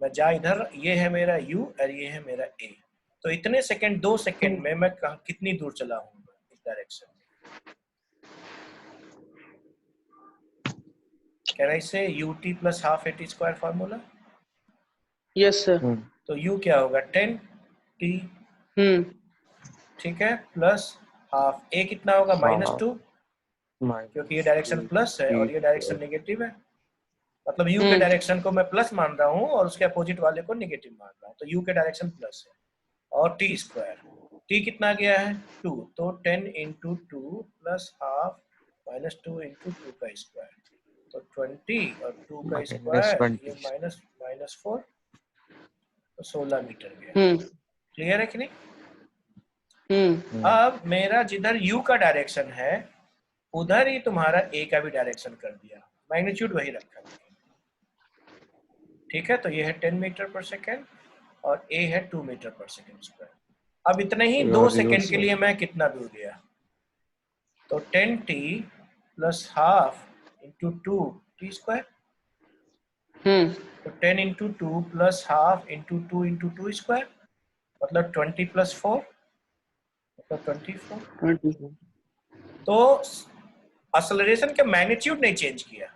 मैं जा इधर, ये है मेरा u और ये है मेरा a। तो इतने सेकेंड, 2 सेकेंड में मैं कितनी दूर चला हूँ इस डायरेक्शन में? कैन आई से ut plus half at square formula?
Yes sir.
तो u क्या होगा 10t, ठीक है, प्लस हाफ a कितना होगा -2, क्योंकि ये डायरेक्शन प्लस है और ये डायरेक्शन नेगेटिव है। मतलब u के डायरेक्शन को मैं प्लस मान रहा हूँ और उसके अपोजिट वाले को नेगेटिव मान रहा हूँ, तो u के डायरेक्शन प्लस है। और t स्क्वायर, t कितना गया है 2, तो 10 इंटू 2 प्लस हाफ -2 इंटू 2 का स्क्वायर, तो 20 और 2 का स्क्वायर ये -4, तो 16 मीटर गया। क्लियर है कि नहीं? अब मेरा जिधर u का डायरेक्शन है उधर ही तुम्हारा a का भी डायरेक्शन कर दिया, मैग्नीट्यूड वही रखा, ठीक है। तो ये है 10 मीटर पर सेकेंड और a है 2 मीटर पर सेकेंड स्क्वायर। अब इतने ही 2 सेकेंड के लिए मैं कितना दूर गया, तो 10t plus half into 2t square, तो 10 into 2 plus half into 2 into 2 square, मतलब 20 प्लस 4 मतलब 24। तो एक्सेलरेशन का मैग्नीट्यूड नहीं चेंज किया,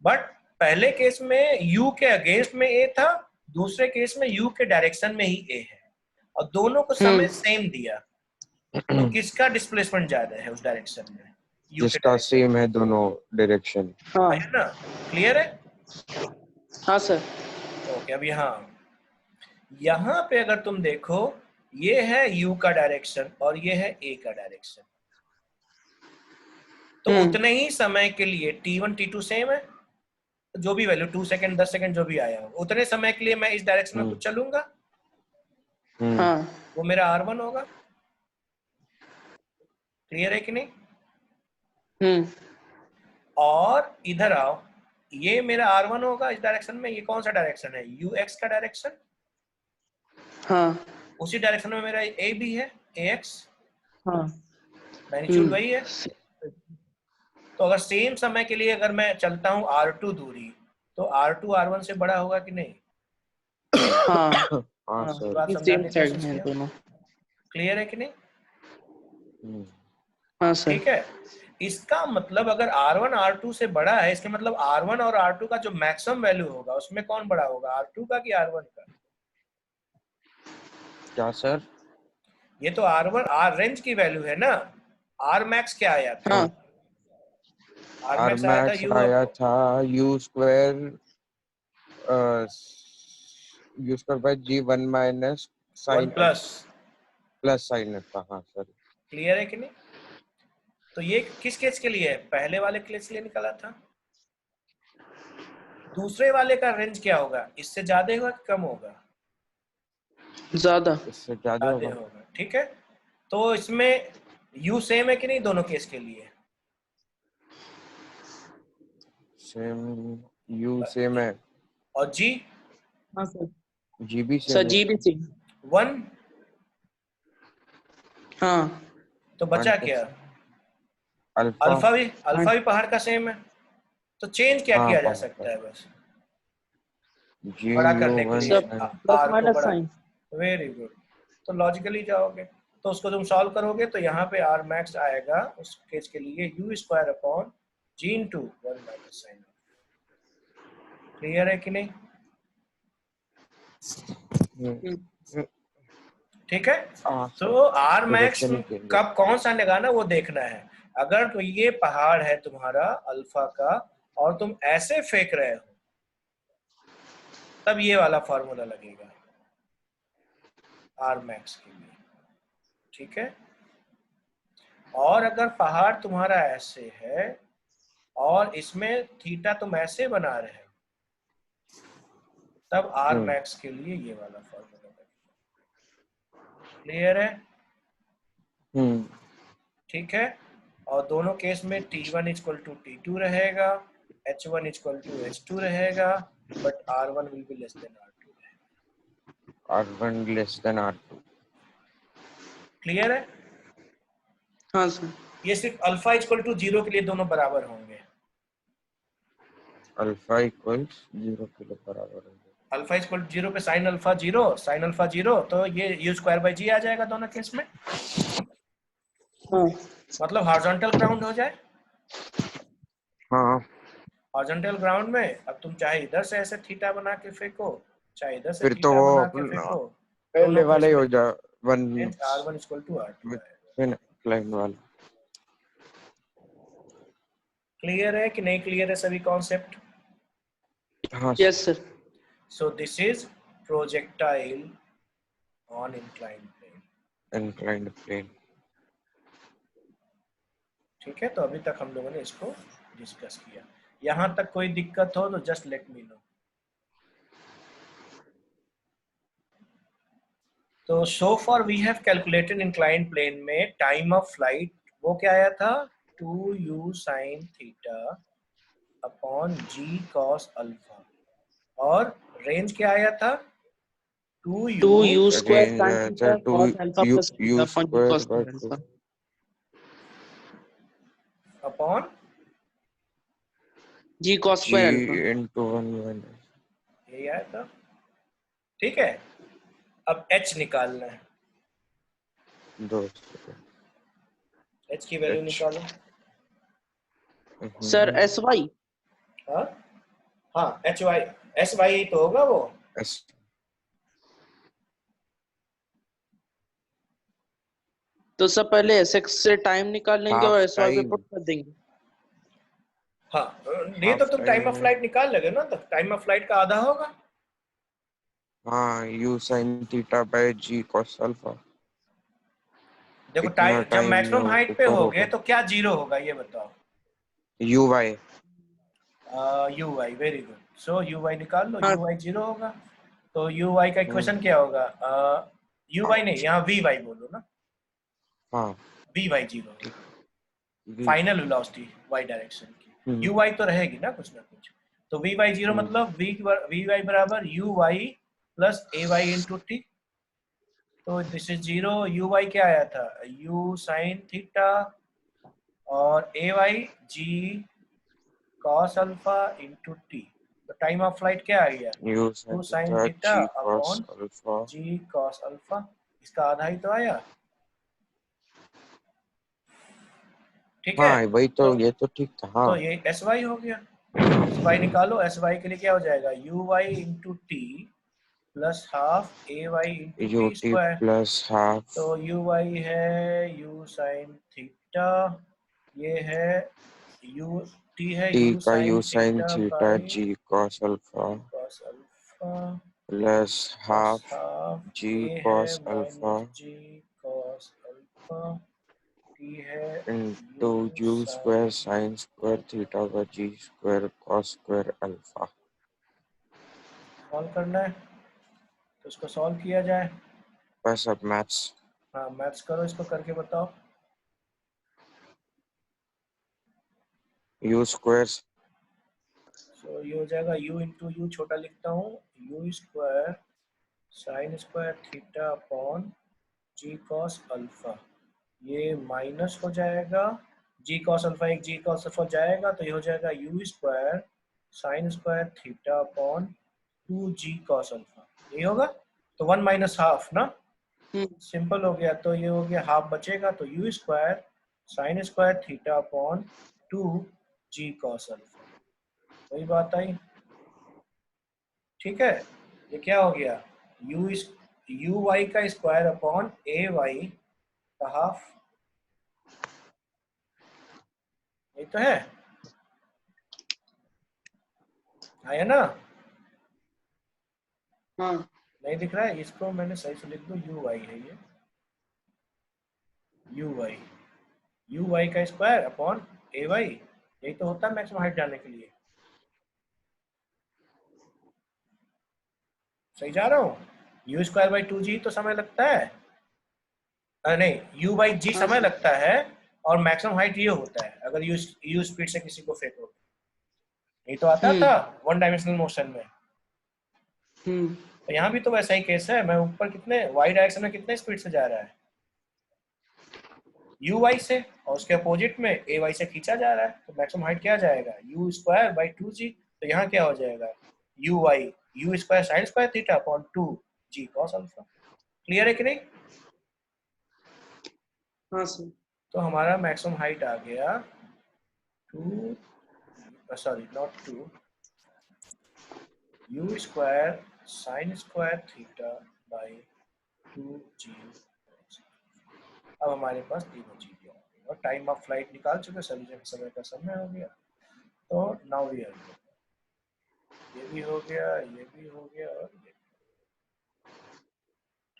बट पहले केस में u के अगेंस्ट में a था, दूसरे केस में u के डायरेक्शन में ही a है, और दोनों को समय सेम दिया। तो किसका डिस्प्लेसमेंट ज्यादा है उस डायरेक्शन में? u के
जिसका सेम है दोनों डायरेक्शन,
है ना? क्लियर है?
हाँ सर।
ओके, अब यहाँ पे अगर तुम देखो, ये है u का डायरेक्शन और ये है a का डायरेक्शन, तो उतने ही समय के लिए t1 t2 सेम है, जो भी वैल्यू 2 सेकंड 10 सेकंड जो भी आया हो, उतने समय के लिए मैं इस डायरेक्शन में कुछ चलूंगा, वो मेरा r1 होगा। क्लियर है कि नहीं? और इधर आओ, ये मेरा r1 होगा इस डायरेक्शन में। ये कौन सा डायरेक्शन है? ux का डायरेक्शन। उसी डायरेक्शन में मेरा a भी है, ax। मैग्नीट्यूड वही है। तो अगर सेम समय के लिए अगर मैं चलता हूँ r2 दूरी, तो r2 r1 से बड़ा होगा कि नहीं? बात समझाने की कोशिश किया। क्लियर है कि नहीं?
हाँ सर।
ठीक है, इसका मतलब अगर r1 r2 से बड़ा है, इसके मतलब r1 और r2 का जो मैक्सिमम वैल्यू होगा उसमें कौन बड़ा होगा, r2 का कि r1 का?
क्या सर?
ये तो r1 r रेंज की वैल्यू है ना। r मैक्स क्या आया था? r मैक्स आया था
u square by g1 minus sine plus sine था। हाँ सर।
क्लियर है कि नहीं? तो ये किस केस के लिए है? पहले वाले केस के लिए निकाला था। दूसरे वाले का रेंज क्या होगा? इससे ज्यादा होगा कि कम होगा?
ज्यादा।
इससे ज्यादा होगा। ठीक है, तो इसमें u सेम है कि नहीं दोनों केस के लिए?
सेम, u सेम है।
और g?
हाँ सर।
g भी सेम
सर जी भी सेम।
1।
हाँ,
तो बचा क्या?
अल्फा
भी पहाड़ का सेम है। तो चेंज क्या किया जा सकता है? बस बड़ा करने के लिए r को बड़ा। Very good. तो लॉजिकली जाओगे तो उसको तुम सॉल्व करोगे तो यहाँ पे r मैक्स आएगा उस केस के लिए u square upon g into 1 minus sine. Clear है कि नहीं? ठीक है, तो r मैक्स कब कौन सा लगाना वो देखना है। अगर तो ये पहाड़ है तुम्हारा अल्फा का और तुम ऐसे फेंक रहे हो तब ये वाला फॉर्मूला लगेगा r मैक्स के लिए। ठीक है, और अगर पहाड़ तुम्हारा ऐसे है और इसमें थीटा तुम ऐसे बना रहे हो तब r मैक्स के लिए ये वाला फॉर्मूला लगेगा। क्लियर है? ठीक है, और दोनों केस में T1 इक्वल टू T2 रहेगा, H1 इक्वल टू H2 रहेगा, but R1 will be less than R2 रहेगा।
R1 less than R2।
क्लियर है?
हाँ सर।
ये सिर्फ अल्फा इक्वल टू 0 के लिए दोनों बराबर होंगे।
अल्फा इक्वल्स 0 के लिए बराबर होंगे।
अल्फा इक्वल टू 0 पे साइन अल्फा 0, साइन अल्फा 0, तो ये u स्क्वायर बाई जी आ जाएगा दोनों केस में।
हाँ
मतलब हॉरिजॉन्टल ग्राउंड हो जाए।
हाँ,
हॉरिजॉन्टल ग्राउंड में अब तुम चाहे इधर से ऐसे थीटा बना के फेंको, चाहे इधर से
फिर तो
थीटा
वो
बना के
अपन
फेंको,
पहले
दोनों
वाला
केस
ही
में
हो जा, one
R1 equal to R2 आएगा।
लाइन वाला।
क्लियर है कि नहीं क्लियर है सभी कॉन्सेप्ट?
हाँ
yes sir.
So this is projectile on inclined plane.
Inclined plane.
ठीक है, तो अभी तक हम लोगों ने इसको डिस्कस किया। यहां तक कोई दिक्कत हो तो जस्ट लेट मी नो। तो so for we have calculated inclined plane में टाइम ऑफ फ्लाइट वो क्या आया था, 2u sin theta upon g cos alpha, और रेंज क्या आया था, 2u
2u square
range
sin
आया
theta
two
cos alpha
U
plus
U
theta upon g
square
cos
by two
alpha
upon
g cos
G
square alpha.
Into 1 minus.
यही आया था। ठीक है, अब h निकालना है।
2 सेकंड।
h की वैल्यू
H
निकालो।
Sir s y.
हाँ हाँ, एच वाई, एस वाई तो होगा वो।
एस
तो सर पहले एस एक्स से टाइम निकाल लेंगे और
हाफ
एस वाई पे
टाइम।
पुट कर देंगे।
हाँ, ये तो
हाफ
तुम टाइम
टाइम
ऑफ
में
फ्लाइट निकाल लोगे ना, तो टाइम ऑफ फ्लाइट का आधा होगा।
हाँ u sin theta by g cos alpha.
देखो
इतना
जब
टाइम में
मैक्सिमम
वो
हाइट पे
ऊपर
होगे
होगा।
तो क्या जीरो होगा ये बताओ।
U y.
U y, very good. So u y निकाल लो,
हाँ
यू वाई जीरो होगा। तो यू वाई का इक्वेशन क्या होगा, यू वाई नहीं, यहाँ वी वाई बोलो ना,
हाँ
वी वाई जीरो
ठीक।
होगा,
v
final velocity Y direction की। यू वाई तो रहेगी ना कुछ ना कुछ, तो वी वाई जीरो मतलब वी वाई बराबर U Y plus A Y into T. तो this is zero. U Y क्या आया था, यू साइन थीटा, और A Y G cos alpha into T. तो टाइम ऑफ फ्लाइट क्या आ गया,
u
2
sin
sine
theta
theta
g cos
upon
alpha.
जी cos alpha, इसका आधा ही तो आया। ठीक है,
हाँ वही
तो
तो, ये तो ठीक था। हाँ
ये एस वाई हो गया। एस वाई निकालो, एस वाई के लिए क्या हो जाएगा, you Y into T plus half A Y into
u
t
t
square.
Plus half
तो यू वाई है यू साइन थीटा, ये है यू टी है
t
यू
का u
sine
sin
theta
theta
by
g cos alpha
ji cos alpha
plus
plus
half
half,
g
a है
cos alpha
minus जी cos alpha, T है
into
you
u
sine
square sin square theta का g square cos square alpha.
Solve करना है, तो इसको solve किया जाए।
बस अब मैथ्स।
हाँ, मैथ्स करो, इसको करके बताओ।
u स्क्वायर
सो ये हो जाएगा u इंटू यू, छोटा लिखता हूँ, u square sine square theta upon जी कॉस अल्फा, ये माइनस हो जाएगा, जी कॉस अल्फा एक जी कॉस अल्फा जाएगा, तो ये हो जाएगा you square sine square theta upon 2g cos alpha, ये होगा। तो 1 माइनस हाफ ना, सिंपल हो गया, तो ये हो गया हाफ बचेगा, तो you square sine square theta upon 2g cos alpha, वही बात आई। ठीक है, ये क्या हो गया, यू वाई का स्क्वायर अपॉन ए वाई का हाफ, ये तो है, आया ना?
हाँ
नहीं दिख रहा है, इसको मैंने सही से लिख दो, यू वाई है ये, यू वाई का स्क्वायर अपॉन ए वाई, यही तो होता है मैक्सिमम हाइट जाने के लिए। सही जा रहा हूँ, यू स्क्वायर बाई 2g तो समय लगता है, नहीं, यू बाई जी
हाँ
समय
सर।
लगता है, और मैक्सिमम हाइट ये होता है अगर यू स्पीड से किसी को फेंको। ये तो आता था वन डायमेंशनल मोशन में, तो यहाँ भी तो वैसा ही केस है। मैं ऊपर कितने वाई डायरेक्शन में कितने स्पीड से जा रहा है, यू वाई से, और उसके अपोजिट में ए वाई से खींचा जा रहा है, तो मैक्सिमम हाइट क्या जाएगा, यू स्क्वायर बाई 2g। तो यहाँ क्या हो जाएगा, you y you square sine square theta upon 2g cos alpha. Clear है कि नहीं?
हाँ सर।
तो हमारा मैक्सिमम हाइट आ गया 2, sorry not 2, you square sine square theta by 2g। अब हमारे पास तीनों चीजें आ गई और टाइम ऑफ फ्लाइट निकाल चुके, सभी समय का समय हो गया। तो नाउ वी आर, ये भी हो गया, ये भी हो गया और ये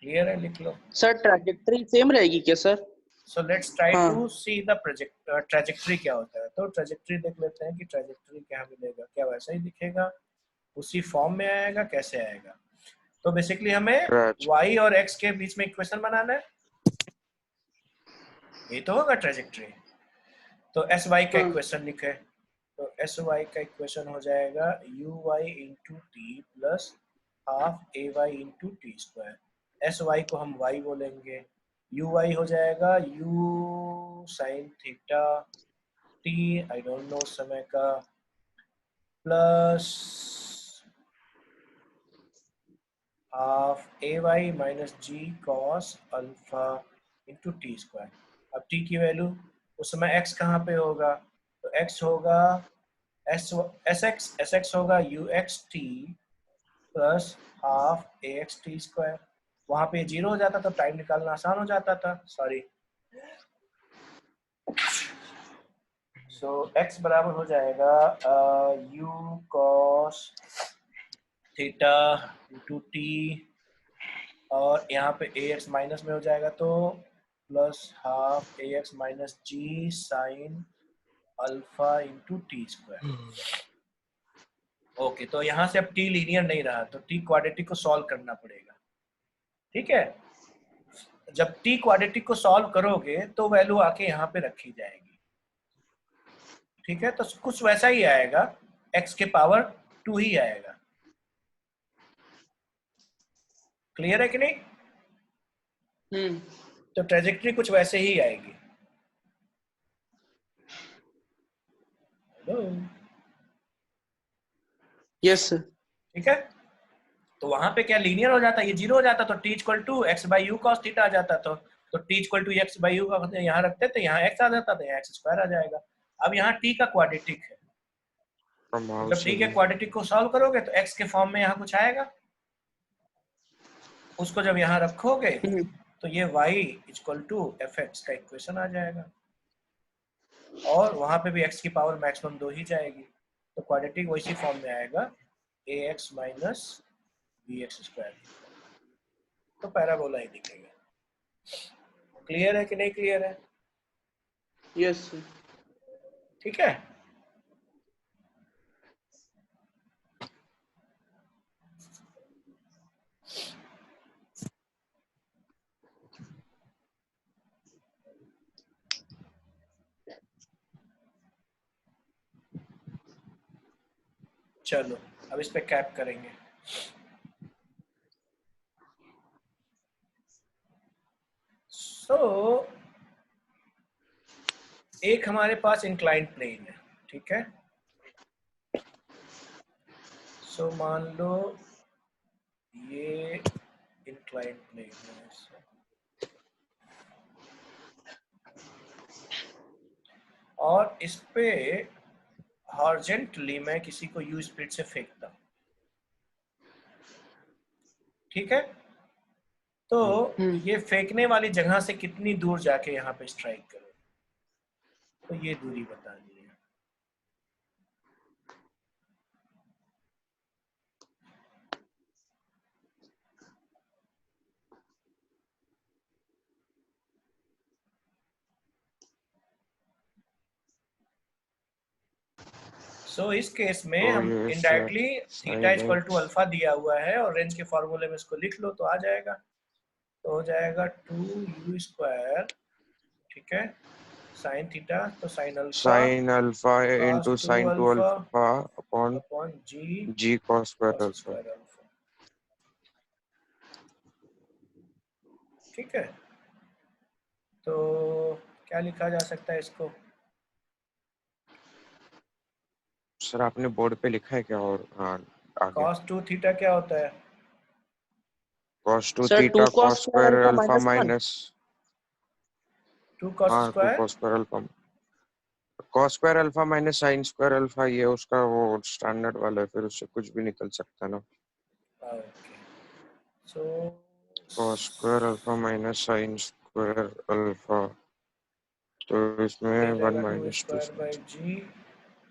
क्लियर है, लिख लो।
सर ट्रैजेक्टरी सेम रहेगी क्या सर?
सो लेट्स ट्राई
हाँ।
टू सी द ट्रैजेक्टरी क्या होता है। तो ट्रैजेक्टरी देख लेते हैं कि ट्रैजेक्टरी क्या मिलेगा, क्या वैसा ही दिखेगा, उसी फॉर्म में आएगा, कैसे आएगा। तो बेसिकली हमें y और x के बीच में इक्वेशन बनाना है, ये तो होगा ट्रैजेक्टरी। तो एस वाई का इक्वेशन लिखे, तो एस वाई का इक्वेशन हो जाएगा you Y into T plus half A Y into T square. S Y को हम y बोलेंगे, यू वाई हो जाएगा U sine theta T I don't know समय का प्लस हाफ ए वाई माइनस जी cos alpha into T square. अब T की value उस समय x कहाँ पे होगा, तो x होगा एस एक्स होगा U X T plus half A X T square. वहां पे जीरो हो जाता तो टाइम निकालना आसान हो जाता था, सॉरी। सो x बराबर हो जाएगा you cos theta into T, और यहाँ पे ए एक्स माइनस में हो जाएगा तो plus half A X minus G sine alpha into T square. Okay, तो यहाँ से अब टी लीनियर नहीं रहा तो टी क्वाड्रेटिक को सॉल्व करना पड़ेगा, ठीक है। जब टी क्वाड्रेटिक को सॉल्व करोगे तो वैल्यू आके यहाँ पे रखी जाएगी, ठीक है। तो कुछ वैसा ही आएगा, x के पावर 2 ही आएगा। क्लियर है कि नहीं? तो ट्रेजेक्ट्री कुछ वैसे ही आएगी। Hello,
yes sir.
ठीक है। तो वहां पे क्या लीनियर हो जाता, ये जीरो हो जाता तो T equal to X by U cos theta आ जाता। तो T equal to X by U का यहाँ रखते तो यहाँ एक्स आ जाता, तो यहाँ एक्स स्क्वायर आ जाएगा। अब यहाँ टी का क्वाड्रेटिक है, जब टी के क्वाड्रेटिक को सॉल्व करोगे तो एक्स के फॉर्म में यहाँ कुछ आएगा, उसको जब यहाँ रखोगे तो ये y equal to f x का इक्वेशन आ जाएगा, और वहां पे भी x की पावर मैक्सिमम 2 ही जाएगी, तो क्वाड्रेटिक वैसी फॉर्म में आएगा ax minus b x square, तो पैराबोला ही दिखेगा। क्लियर है कि नहीं क्लियर है?
Yes sir.
ठीक है। चलो अब इस पे कैप करेंगे। सो एक हमारे पास इंक्लाइंड प्लेन है, ठीक है। सो मान लो ये इंक्लाइंड प्लेन है, और इस पे हॉरिजॉन्टली मैं किसी को यू स्पीड से फेंकता हूं, ठीक है। तो ये फेंकने वाली जगह से कितनी दूर जाके यहाँ पे स्ट्राइक करो, तो ये दूरी बता दी है। सो इस केस में हम indirectly theta equal to alpha दिया हुआ है और रेंज के फॉर्मूले में इसको लिख लो तो आ जाएगा। तो हो जाएगा 2u स्क्वायर, ठीक है, साइन थीटा तो sine alpha
sine alpha
cos
into
2
sine 2
alpha
alpha upon
upon G
G cos square
cos
alpha.
Square alpha. ठीक है, तो क्या लिखा जा सकता है इसको?
सर आपने बोर्ड पे लिखा है क्या? और हाँ आगे
cos 2 थीटा क्या होता है?
cos 2
sir two
theta
cos
cos
square
square
alpha
alpha
minus 1।
Minus
2 cos
हाँ 2
square
cos square alpha cos square alpha minus sin square alpha, ये उसका वो स्टैंडर्ड वाला है, फिर उससे कुछ भी निकल सकता है ना।
ओके, सो
cos square alpha minus sin square alpha, तो
ये
इसमें
हो
1
जाएगा 2
माइनस 2
स्क्वायर बाई जी।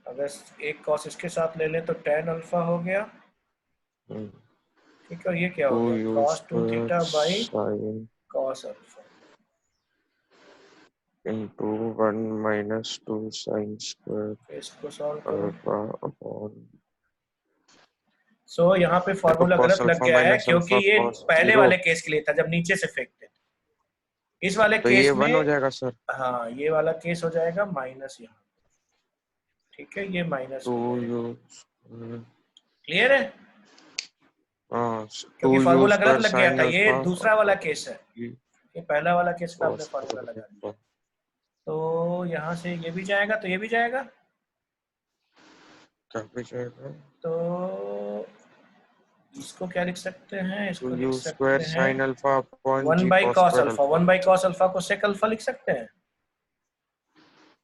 अगर एक cos इसके साथ ले लें तो tan अल्फा हो गया। ठीक है, और ये क्या हो
2
गया?
u
cos 2
square
theta by
sin
cos alpha.
Into 1 minus 2 sin square
इसको सॉल्व करो।
अल्फा अपॉन
सो यहाँ पे
तो
फॉर्मूला
cos
गलत लग
अल्फा
गया है
माइनस
क्योंकि
अल्फा
ये
cos
पहले
0,
वाले केस के लिए था जब नीचे से फेंकते थे। इस वाले
तो ये
केस
1 हो
में
जाएगा सर।
हाँ, ये वाला केस हो जाएगा माइनस यहाँ। ठीक है, ये माइनस
2
हो जाएगा।
u स्क्वायर
क्लियर है?
हाँ 2
क्योंकि
u
फॉर्मूला गलत
स्क्वायर
लग गया
sin
था, ये
अल्फा
दूसरा वाला केस है, ये पहला वाला केस का आपने
cos
फॉर्मूला लगा दिया।
अल्फा
तो यहाँ से ये भी जाएगा तो ये भी जाएगा,
क्या भी जाएगा।
तो इसको क्या लिख सकते हैं?
2
इसको लिख
u
सकते
स्क्वायर
हैं
sin alpha upon
1
g
by
cos
cos
square
alpha.
Alpha.
1 by cos alpha को सेक अल्फा लिख सकते हैं,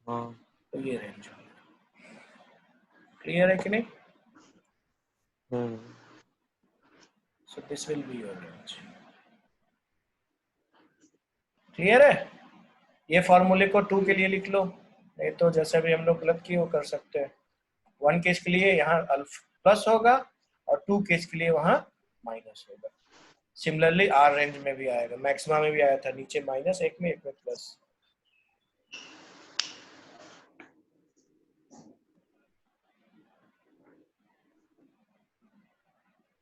हाँ
तो ये रेंज। क्लियर है कि नहीं? So this will be your range. Clear है? ये फॉर्मूले को 2 के लिए लिख लो, नहीं तो जैसे भी हम लोग गलत किए वो कर सकते हैं। 1 केस के लिए यहाँ अल्फा प्लस होगा और 2 केस के लिए वहाँ माइनस होगा। सिमिलरली आर रेंज में भी आएगा, मैक्सिमा में भी आया था, नीचे माइनस एक में प्लस।